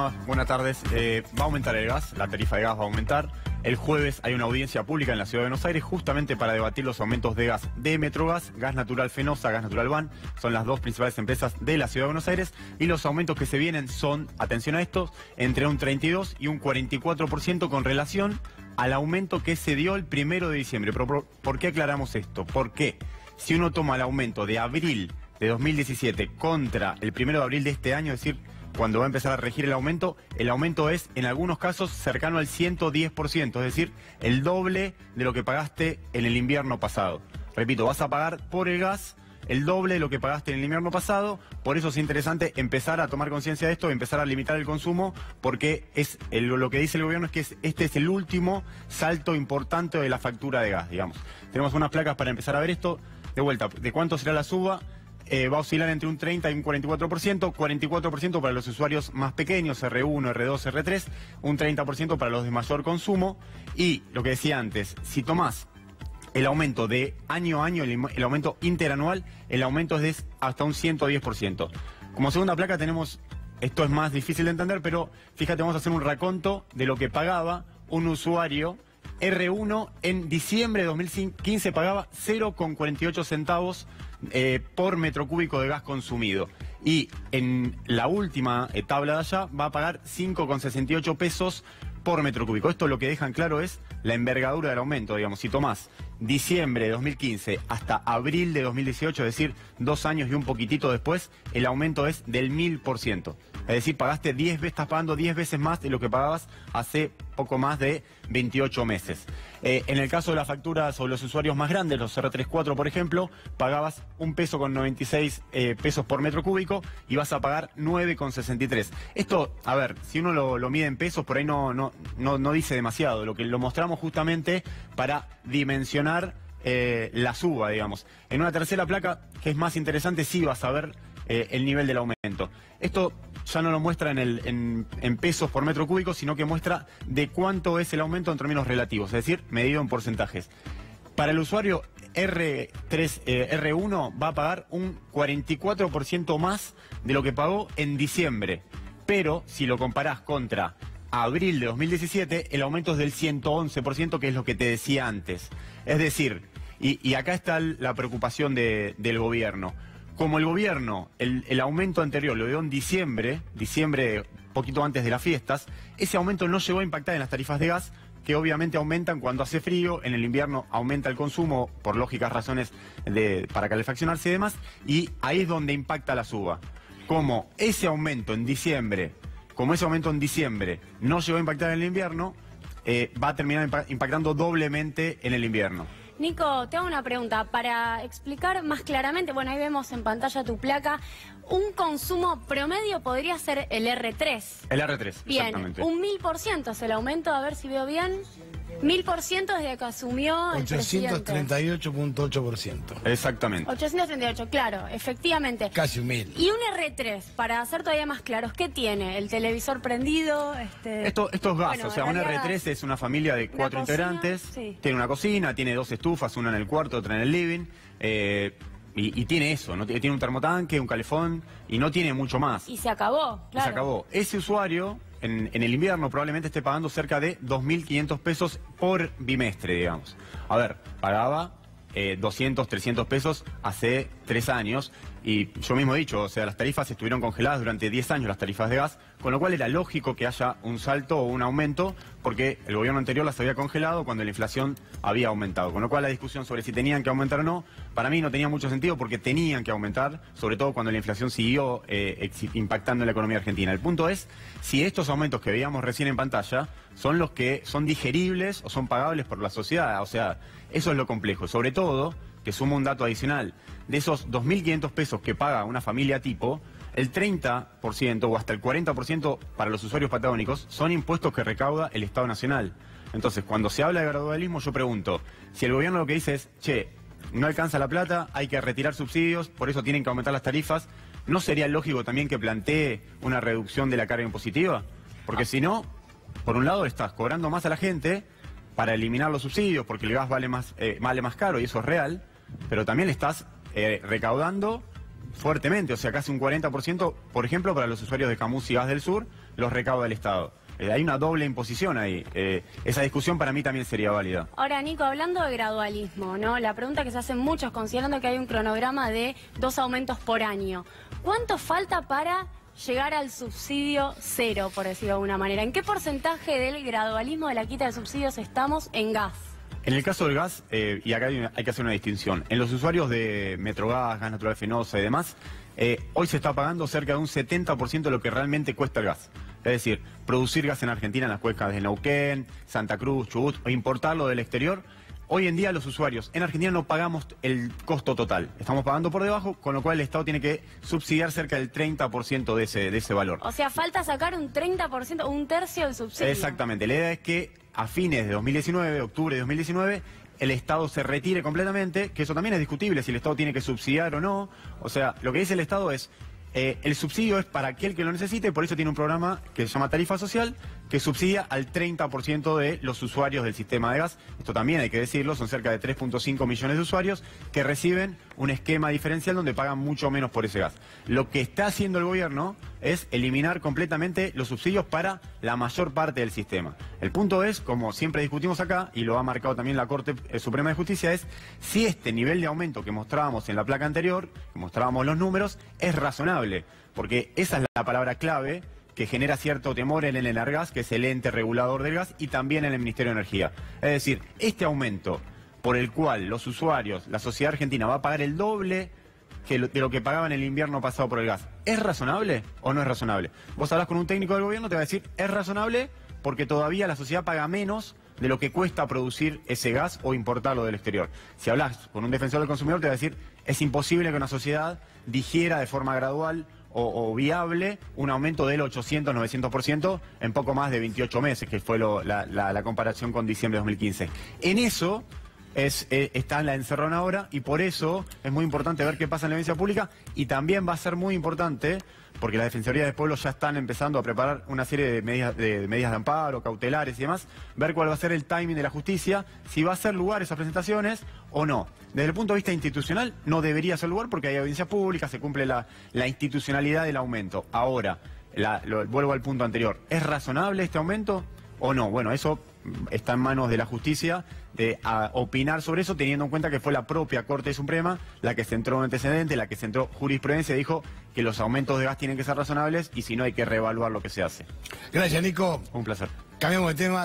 ¿Cómo va? Buenas tardes. Va a aumentar el gas, la tarifa de gas va a aumentar. El jueves hay una audiencia pública en la Ciudad de Buenos Aires justamente para debatir los aumentos de gas de Metrogas, Gas Natural Fenosa, Gas Natural BAN. Son las dos principales empresas de la Ciudad de Buenos Aires. Y los aumentos que se vienen son, atención a esto, entre un 32 y un 44% con relación al aumento que se dio el 1 de diciembre. Pero, ¿por qué aclaramos esto? Porque si uno toma el aumento de abril de 2017 contra el 1 de abril de este año, es decir, cuando va a empezar a regir el aumento es en algunos casos cercano al 110%, es decir, el doble de lo que pagaste en el invierno pasado. Repito, vas a pagar por el gas el doble de lo que pagaste en el invierno pasado, por eso es interesante empezar a tomar conciencia de esto, empezar a limitar el consumo, porque lo que dice el gobierno es que este es el último salto importante de la factura de gas, digamos. Tenemos unas placas para empezar a ver esto. De vuelta, ¿de cuánto será la suba? Va a oscilar entre un 30 y un 44%, 44% para los usuarios más pequeños, R1, R2, R3, un 30% para los de mayor consumo. Y lo que decía antes, si tomás el aumento de año a año, el aumento interanual, el aumento es de hasta un 110%. Como segunda placa tenemos, esto es más difícil de entender, pero fíjate, vamos a hacer un raconto de lo que pagaba un usuario R1 en diciembre de 2015, pagaba 0,48 centavos por metro cúbico de gas consumido. Y en la última tabla de allá va a pagar 5,68 pesos por metro cúbico. Esto lo que dejan claro es la envergadura del aumento, digamos. Si tomás diciembre de 2015 hasta abril de 2018, es decir, 2 años y un poquitito después, el aumento es del 1000%. Es decir, estás pagando 10 veces más de lo que pagabas hace poco más de 28 meses. En el caso de las facturas o los usuarios más grandes, los R34 por ejemplo, pagabas 1,96 pesos por metro cúbico y vas a pagar 9,63. Esto, a ver, si uno lo mide en pesos, por ahí no dice demasiado. Lo mostramos justamente para dimensionar la suba, digamos. En una tercera placa, que es más interesante, sí vas a ver el nivel del aumento. Esto ya no lo muestra en pesos por metro cúbico, sino que muestra de cuánto es el aumento en términos relativos, es decir, medido en porcentajes. Para el usuario R1 va a pagar un 44% más de lo que pagó en diciembre. Pero si lo comparás contra abril de 2017, el aumento es del 111%, que es lo que te decía antes. Es decir, y acá está la preocupación del gobierno. Como el gobierno, el aumento anterior lo dio en diciembre, poquito antes de las fiestas, ese aumento no llegó a impactar en las tarifas de gas, que obviamente aumentan cuando hace frío, en el invierno aumenta el consumo por lógicas razones para calefaccionarse y demás, y ahí es donde impacta la suba. Como ese aumento en diciembre no llegó a impactar en el invierno, va a terminar impactando doblemente en el invierno. Nico, te hago una pregunta para explicar más claramente. Bueno, ahí vemos en pantalla tu placa. Un consumo promedio podría ser el R3. El R3, bien, exactamente. Un 1000% es el aumento, a ver si veo bien. 1000% desde que asumió el presidente. 838,8%. Exactamente. 838, claro, efectivamente. Casi un 1000. Y un R3, para ser todavía más claros, ¿qué tiene? ¿El televisor prendido? Esto es gas, bueno, o sea, un R3 es una familia de 4 integrantes, sí. Tiene una cocina, tiene 2 estufas, una en el cuarto, otra en el living, y tiene eso, ¿no? Tiene un termotanque, un calefón, y no tiene mucho más. Y se acabó, claro. Se acabó. Ese usuario, en el invierno, probablemente esté pagando cerca de 2.500 pesos por bimestre, digamos. A ver, pagaba 200, 300 pesos hace 3 años, y yo mismo he dicho, o sea, las tarifas estuvieron congeladas durante 10 años, las tarifas de gas, con lo cual era lógico que haya un salto o un aumento, porque el gobierno anterior las había congelado cuando la inflación había aumentado. Con lo cual la discusión sobre si tenían que aumentar o no, para mí no tenía mucho sentido, porque tenían que aumentar, sobre todo cuando la inflación siguió impactando en la economía argentina. El punto es si estos aumentos que veíamos recién en pantalla son los que son digeribles o son pagables por la sociedad. O sea, eso es lo complejo. Sobre todo, que sumo un dato adicional, de esos 2.500 pesos que paga una familia tipo, el 30% o hasta el 40% para los usuarios patagónicos son impuestos que recauda el Estado Nacional. Entonces, cuando se habla de gradualismo, yo pregunto, si el gobierno lo que dice es, che, no alcanza la plata, hay que retirar subsidios, por eso tienen que aumentar las tarifas, ¿no sería lógico también que plantee una reducción de la carga impositiva? Porque si no, por un lado estás cobrando más a la gente para eliminar los subsidios, porque el gas vale más caro y eso es real, pero también le estás recaudando fuertemente, o sea, casi un 40%, por ejemplo, para los usuarios de Camus y Gas del Sur, los recauda el Estado. Hay una doble imposición ahí. Esa discusión para mí también sería válida. Ahora, Nico, hablando de gradualismo, ¿no? La pregunta que se hacen muchos, considerando que hay un cronograma de 2 aumentos por año. ¿Cuánto falta para llegar al subsidio cero, por decirlo de alguna manera? ¿En qué porcentaje del gradualismo de la quita de subsidios estamos en gas? En el caso del gas, y acá hay que hacer una distinción, en los usuarios de Metrogas, Gas Natural Fenosa y demás, hoy se está pagando cerca de un 70% de lo que realmente cuesta el gas. Es decir, producir gas en Argentina en las cuencas de Neuquén, Santa Cruz, Chubut, o importarlo del exterior. Hoy en día los usuarios en Argentina no pagamos el costo total, estamos pagando por debajo, con lo cual el Estado tiene que subsidiar cerca del 30% de ese valor. O sea, falta sacar un 30%, un tercio del subsidio. Exactamente, la idea es que a fines de 2019, octubre de 2019, el Estado se retire completamente, que eso también es discutible, si el Estado tiene que subsidiar o no. O sea, lo que dice el Estado es, el subsidio es para aquel que lo necesite, por eso tiene un programa que se llama Tarifa Social, que subsidia al 30% de los usuarios del sistema de gas. Esto también hay que decirlo, son cerca de 3.5 millones de usuarios que reciben un esquema diferencial donde pagan mucho menos por ese gas. Lo que está haciendo el gobierno es eliminar completamente los subsidios para la mayor parte del sistema. El punto es, como siempre discutimos acá, y lo ha marcado también la Corte Suprema de Justicia, es si este nivel de aumento que mostrábamos en la placa anterior, que mostrábamos los números, es razonable. Porque esa es la palabra clave que genera cierto temor en el ENARGAS, que es el ente regulador del gas, y también en el Ministerio de Energía. Es decir, este aumento por el cual los usuarios, la sociedad argentina va a pagar el doble de lo que pagaban el invierno pasado por el gas, ¿es razonable o no es razonable? Vos hablas con un técnico del gobierno, te va a decir, es razonable porque todavía la sociedad paga menos de lo que cuesta producir ese gas o importarlo del exterior. Si hablas con un defensor del consumidor, te va a decir, es imposible que una sociedad digiera de forma gradual o viable un aumento del 800-900% en poco más de 28 meses, que fue la comparación con diciembre de 2015. En eso está en la encerrona ahora, y por eso es muy importante ver qué pasa en la audiencia pública, y también va a ser muy importante, porque las Defensorías del Pueblo ya están empezando a preparar una serie de medidas de amparo, cautelares y demás, ver cuál va a ser el timing de la justicia, si va a ser lugar esas presentaciones o no. Desde el punto de vista institucional no debería ser lugar porque hay audiencia pública, se cumple la institucionalidad del aumento. Ahora, vuelvo al punto anterior, ¿es razonable este aumento o no? Bueno, eso está en manos de la justicia de opinar sobre eso, teniendo en cuenta que fue la propia Corte Suprema la que centró un antecedente, la que centró jurisprudencia y dijo que los aumentos de gas tienen que ser razonables y si no hay que reevaluar lo que se hace. Gracias, Nico. Un placer. Cambiamos de tema.